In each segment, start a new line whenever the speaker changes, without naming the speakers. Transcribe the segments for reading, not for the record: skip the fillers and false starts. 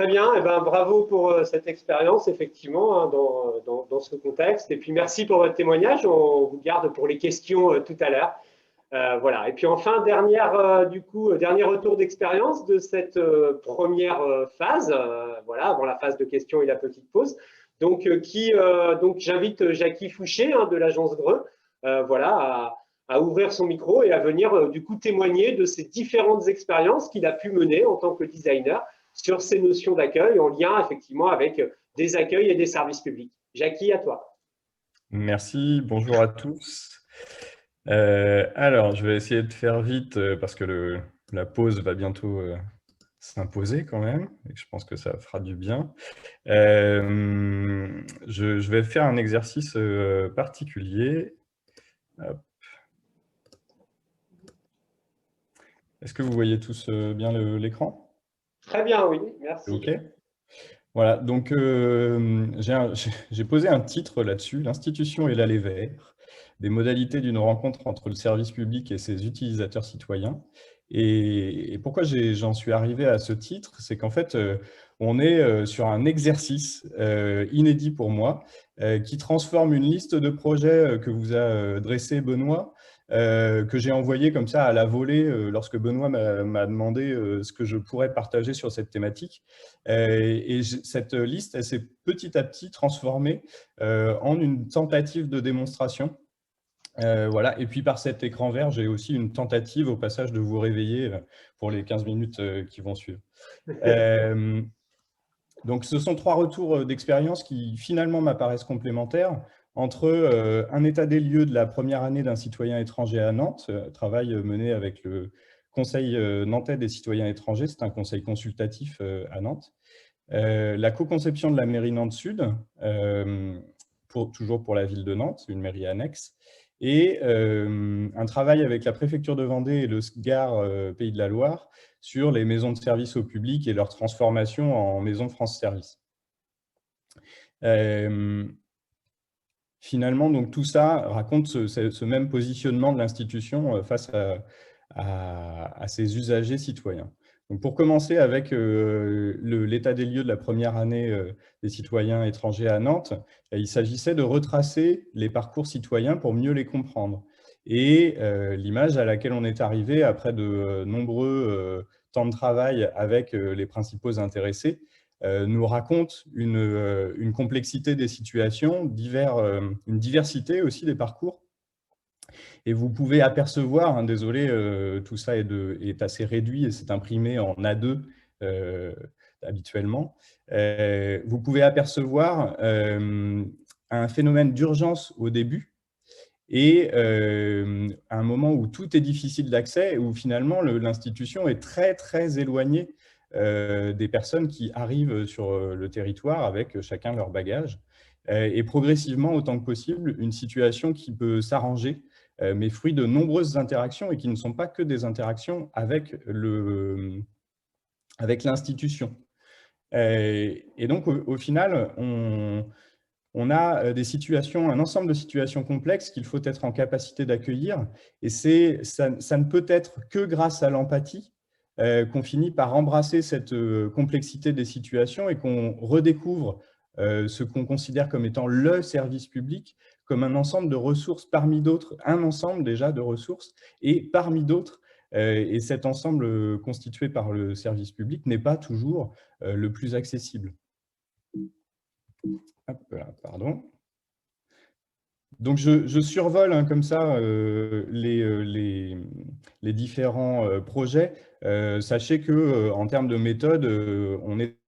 très bien. Eh ben, bravo pour cette expérience, effectivement, hein, dans ce contexte. Et puis, merci pour votre témoignage. On vous garde pour les questions tout à l'heure. Voilà. Et puis, enfin, dernier retour d'expérience de cette première phase, voilà, avant la phase de questions et la petite pause. Donc, j'invite Jackie Fouché, hein, de l'agence Greux, voilà, à ouvrir son micro et à venir du coup témoigner de ces différentes expériences qu'il a pu mener en tant que designer sur ces notions d'accueil en lien effectivement avec des accueils et des services publics. Jackie, à toi.
Merci, bonjour à tous. Alors, je vais essayer de faire vite parce que la pause va bientôt s'imposer quand même, et je pense que ça fera du bien. Je vais faire un exercice particulier. Hop. Est-ce que vous voyez tous bien l'écran?
Très bien, oui, merci.
OK. Voilà, donc j'ai posé un titre là-dessus, l'institution et l'allée vers, des modalités d'une rencontre entre le service public et ses utilisateurs citoyens. Et pourquoi j'en suis arrivé à ce titre, c'est qu'en fait, on est sur un exercice inédit pour moi, qui transforme une liste de projets que vous a dressé Benoît, que j'ai envoyé comme ça à la volée lorsque Benoît m'a demandé ce que je pourrais partager sur cette thématique. Cette liste, elle s'est petit à petit transformée en une tentative de démonstration. Voilà. Et puis par cet écran vert, j'ai aussi une tentative au passage de vous réveiller pour les 15 minutes qui vont suivre. Donc ce sont 3 retours d'expérience qui finalement m'apparaissent complémentaires entre un état des lieux de la première année d'un citoyen étranger à Nantes, travail mené avec le Conseil nantais des citoyens étrangers, c'est un conseil consultatif à Nantes, la co-conception de la mairie Nantes-Sud, toujours pour la ville de Nantes, une mairie annexe, et un travail avec la préfecture de Vendée et le SGAR Pays de la Loire sur les maisons de service au public et leur transformation en maisons France Service. Finalement, donc, tout ça raconte ce même positionnement de l'institution face à ses usagers citoyens. Donc, pour commencer avec l'état des lieux de la première année des citoyens étrangers à Nantes, il s'agissait de retracer les parcours citoyens pour mieux les comprendre. Et l'image à laquelle on est arrivé après de nombreux temps de travail avec les principaux intéressés nous raconte une complexité des situations, une diversité aussi des parcours. Et vous pouvez apercevoir, hein, désolé, tout ça est assez réduit et c'est imprimé en A2 habituellement. Vous pouvez apercevoir un phénomène d'urgence au début et un moment où tout est difficile d'accès, où finalement l'institution est très, très éloignée des personnes qui arrivent sur le territoire avec chacun leur bagage. Et progressivement, autant que possible, une situation qui peut s'arranger, mais fruit de nombreuses interactions et qui ne sont pas que des interactions avec l'institution. Et donc, au final, on a des situations, un ensemble de situations complexes qu'il faut être en capacité d'accueillir. Et ça ne peut être que grâce à l'empathie qu'on finit par embrasser cette complexité des situations et qu'on redécouvre ce qu'on considère comme étant le service public, comme un ensemble de ressources parmi d'autres, un ensemble déjà de ressources, et parmi d'autres, et cet ensemble constitué par le service public n'est pas toujours le plus accessible. Hop là, pardon. Donc, je survole hein, comme ça les différents projets. Sachez qu'en termes de méthode, on est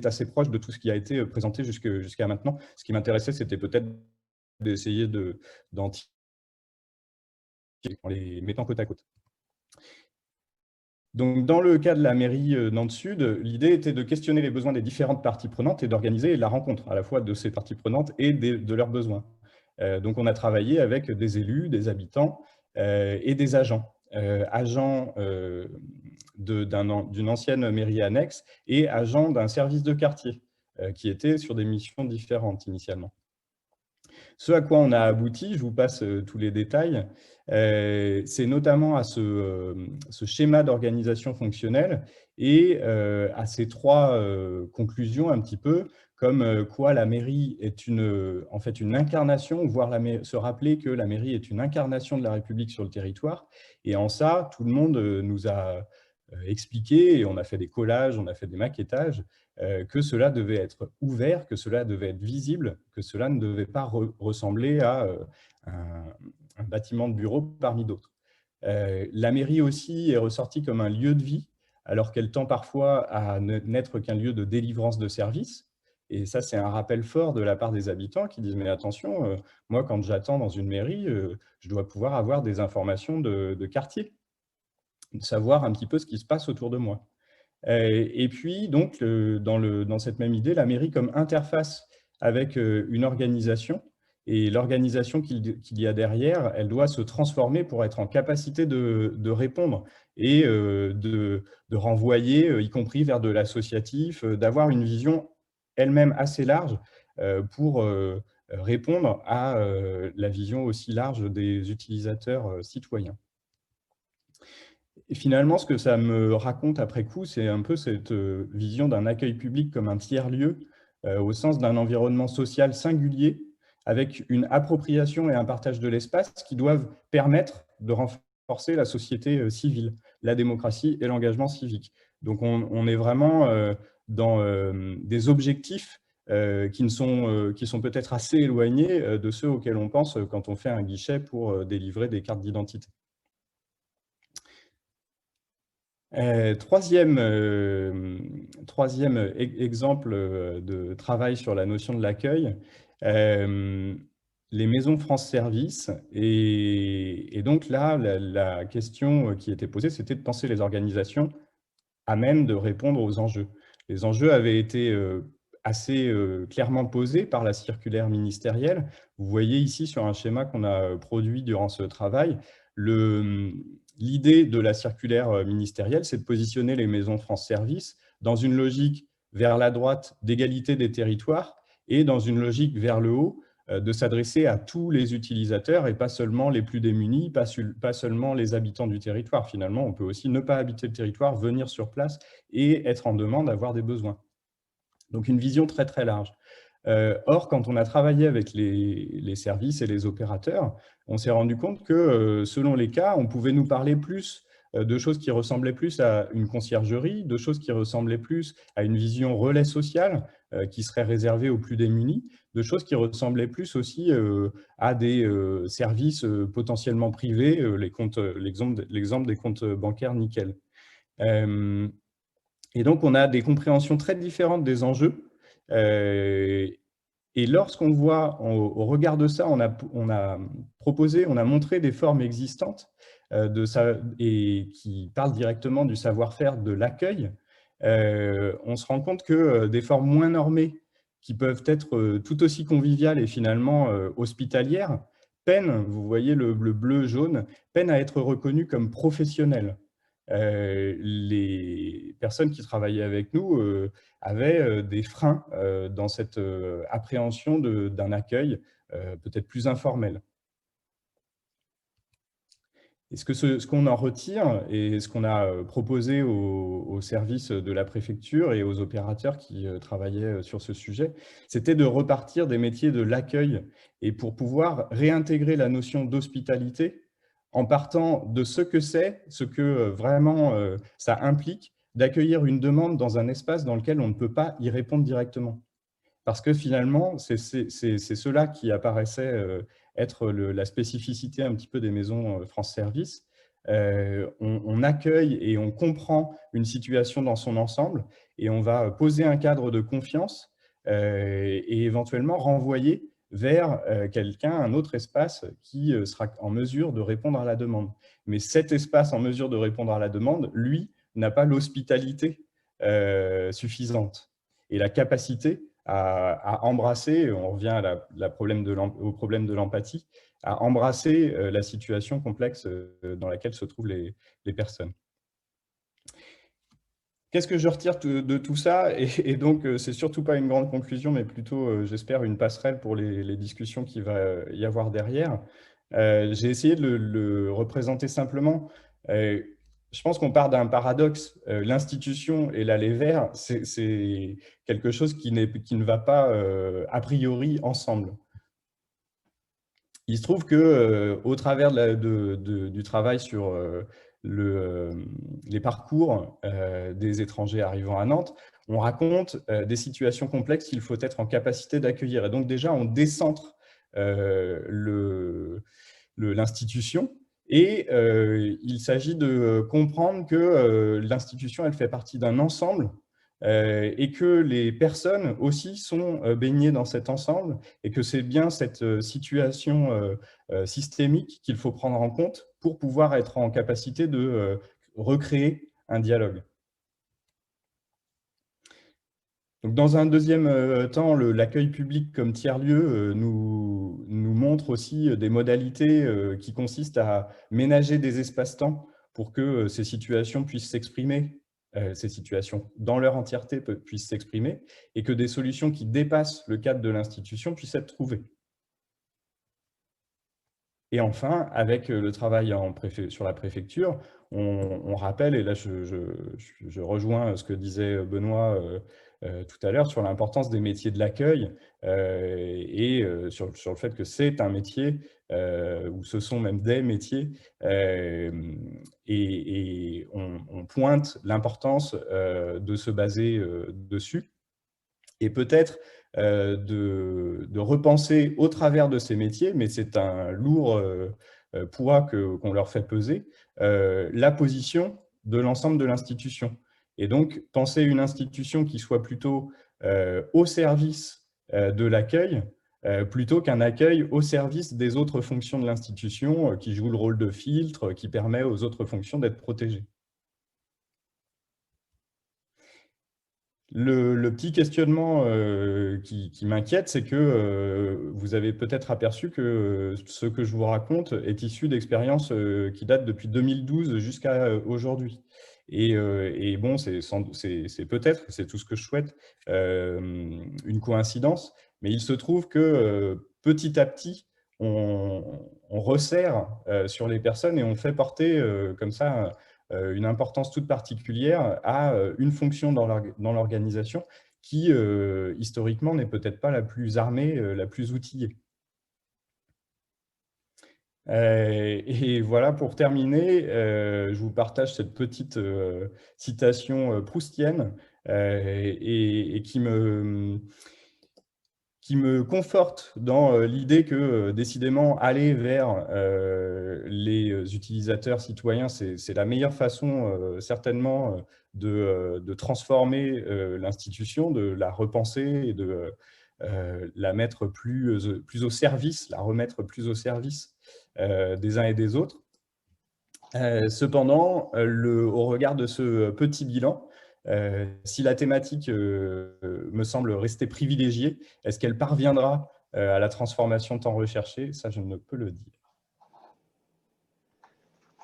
assez proche de tout ce qui a été présenté jusqu'à maintenant. Ce qui m'intéressait, c'était peut-être d'essayer d'en tirer en les mettant côte à côte. Donc, dans le cas de la mairie Nantes-Sud, l'idée était de questionner les besoins des différentes parties prenantes et d'organiser la rencontre à la fois de ces parties prenantes et de leurs besoins. Donc, on a travaillé avec des élus, des habitants et des agents. Agents d'une ancienne mairie annexe et agents d'un service de quartier qui étaient sur des missions différentes initialement. Ce à quoi on a abouti, je vous passe tous les détails, c'est notamment à ce schéma d'organisation fonctionnelle et à ces trois conclusions un petit peu, comme quoi la mairie est en fait une incarnation, voire se rappeler que la mairie est une incarnation de la République sur le territoire. Et en ça, tout le monde nous a expliqué, et on a fait des collages, on a fait des maquettages, que cela devait être ouvert, que cela devait être visible, que cela ne devait pas ressembler à un bâtiment de bureau parmi d'autres. La mairie aussi est ressortie comme un lieu de vie, alors qu'elle tend parfois à n'être qu'un lieu de délivrance de services. Et ça, c'est un rappel fort de la part des habitants qui disent « mais attention, moi, quand j'attends dans une mairie, je dois pouvoir avoir des informations de quartier, de savoir un petit peu ce qui se passe autour de moi ». Et puis, donc, dans cette même idée, la mairie comme interface avec une organisation, et l'organisation qu'il y a derrière, elle doit se transformer pour être en capacité de répondre et de renvoyer, y compris vers de l'associatif, d'avoir une vision elle-même assez large pour répondre à la vision aussi large des utilisateurs citoyens. Et finalement, ce que ça me raconte après coup, c'est un peu cette vision d'un accueil public comme un tiers-lieu, au sens d'un environnement social singulier, avec une appropriation et un partage de l'espace qui doivent permettre de renforcer la société civile, la démocratie et l'engagement civique. Donc on est vraiment dans des objectifs qui sont peut-être assez éloignés de ceux auxquels on pense quand on fait un guichet pour délivrer des cartes d'identité. Troisième exemple de travail sur la notion de l'accueil, les maisons France Service. Et donc là, la question qui était posée, c'était de penser les organisations à même de répondre aux enjeux. Les enjeux avaient été assez clairement posés par la circulaire ministérielle. Vous voyez ici sur un schéma qu'on a produit durant ce travail, l'idée de la circulaire ministérielle, c'est de positionner les maisons France Service dans une logique vers la droite d'égalité des territoires et dans une logique vers le haut de s'adresser à tous les utilisateurs et pas seulement les plus démunis, pas seulement les habitants du territoire. Finalement, on peut aussi ne pas habiter le territoire, venir sur place et être en demande, avoir des besoins. Donc une vision très très large. Or, quand on a travaillé avec les services et les opérateurs, on s'est rendu compte que selon les cas, on pouvait nous parler plus de choses qui ressemblaient plus à une conciergerie, de choses qui ressemblaient plus à une vision relais social qui serait réservée aux plus démunis, de choses qui ressemblaient plus aussi à des services potentiellement privés, l'exemple des comptes bancaires nickel. Et donc, on a des compréhensions très différentes des enjeux. Et lorsqu'on voit, au regard de ça, on a montré des formes existantes et qui parlent directement du savoir-faire de l'accueil. On se rend compte que des formes moins normées, qui peuvent être tout aussi conviviales et finalement hospitalières, peinent, vous voyez le bleu-jaune, peinent à être reconnues comme professionnelles. Les personnes qui travaillaient avec nous avaient des freins dans cette appréhension d'un accueil peut-être plus informel. Et ce qu'on en retire et ce qu'on a proposé aux services de la préfecture et aux opérateurs qui travaillaient sur ce sujet, c'était de repartir des métiers de l'accueil et pour pouvoir réintégrer la notion d'hospitalité en partant de ce que c'est, ce que vraiment ça implique d'accueillir une demande dans un espace dans lequel on ne peut pas y répondre directement. Parce que finalement, c'est cela qui apparaissait être la spécificité un petit peu des maisons France Service. On accueille et on comprend une situation dans son ensemble et on va poser un cadre de confiance et éventuellement renvoyer vers quelqu'un, un autre espace qui sera en mesure de répondre à la demande. Mais cet espace en mesure de répondre à la demande, lui, n'a pas l'hospitalité suffisante et la capacité à embrasser, on revient à au problème de l'empathie, à embrasser la situation complexe dans laquelle se trouvent les personnes. Qu'est-ce que je retire de tout ça? Et donc, c'est surtout pas une grande conclusion, mais plutôt, j'espère, une passerelle pour les discussions qu'il va y avoir derrière. J'ai essayé de le représenter simplement. je pense qu'on part d'un paradoxe. L'institution et l'aller vers, c'est quelque chose qui ne va pas a priori ensemble. Il se trouve que au travers du travail sur les parcours des étrangers arrivant à Nantes, on raconte des situations complexes qu'il faut être en capacité d'accueillir. Et donc déjà, on décentre l'institution. Et il s'agit de comprendre que l'institution, elle fait partie d'un ensemble et que les personnes aussi sont baignées dans cet ensemble et que c'est bien cette situation systémique qu'il faut prendre en compte pour pouvoir être en capacité de recréer un dialogue. Donc, dans un deuxième temps, l'accueil public comme tiers-lieu nous montre aussi des modalités qui consistent à ménager des espaces-temps pour que ces situations puissent s'exprimer, ces situations dans leur entièreté puissent s'exprimer, et que des solutions qui dépassent le cadre de l'institution puissent être trouvées. Et enfin, avec le travail sur la préfecture, on rappelle, et là je rejoins ce que disait Benoît tout à l'heure, sur l'importance des métiers de l'accueil et sur le fait que c'est un métier, ou ce sont même des métiers, et on pointe l'importance de se baser dessus. Et peut-être de repenser au travers de ces métiers, mais c'est un lourd poids qu'on leur fait peser, la position de l'ensemble de l'institution. Et donc, penser une institution qui soit plutôt au service de l'accueil, plutôt qu'un accueil au service des autres fonctions de l'institution, qui joue le rôle de filtre, qui permet aux autres fonctions d'être protégées. Le petit questionnement qui m'inquiète, c'est que vous avez peut-être aperçu que ce que je vous raconte est issu d'expériences qui datent depuis 2012 jusqu'à aujourd'hui. Et bon, c'est peut-être, c'est tout ce que je souhaite, une coïncidence, mais il se trouve que petit à petit, on resserre sur les personnes et on fait porter comme ça une importance toute particulière à une fonction dans l'organisation qui, historiquement, n'est peut-être pas la plus armée, la plus outillée. Et voilà, pour terminer, je vous partage cette petite citation proustienne et qui me conforte dans l'idée que, décidément, aller vers les utilisateurs citoyens, c'est la meilleure façon, certainement, de transformer l'institution, de la repenser et de la mettre plus au service, la remettre plus au service des uns et des autres. Cependant, au regard de ce petit bilan, si la thématique me semble rester privilégiée, est-ce qu'elle parviendra à la transformation tant recherchée? Ça, je ne peux le dire.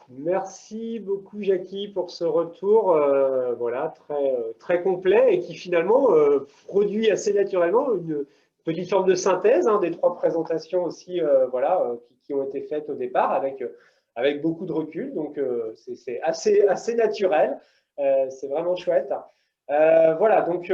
Merci beaucoup, Jackie, pour ce retour voilà, très complet et qui finalement produit assez naturellement une petite forme de synthèse des trois présentations aussi voilà, qui ont été faites au départ avec beaucoup de recul. Donc, c'est assez naturel. C'est vraiment chouette. Voilà, donc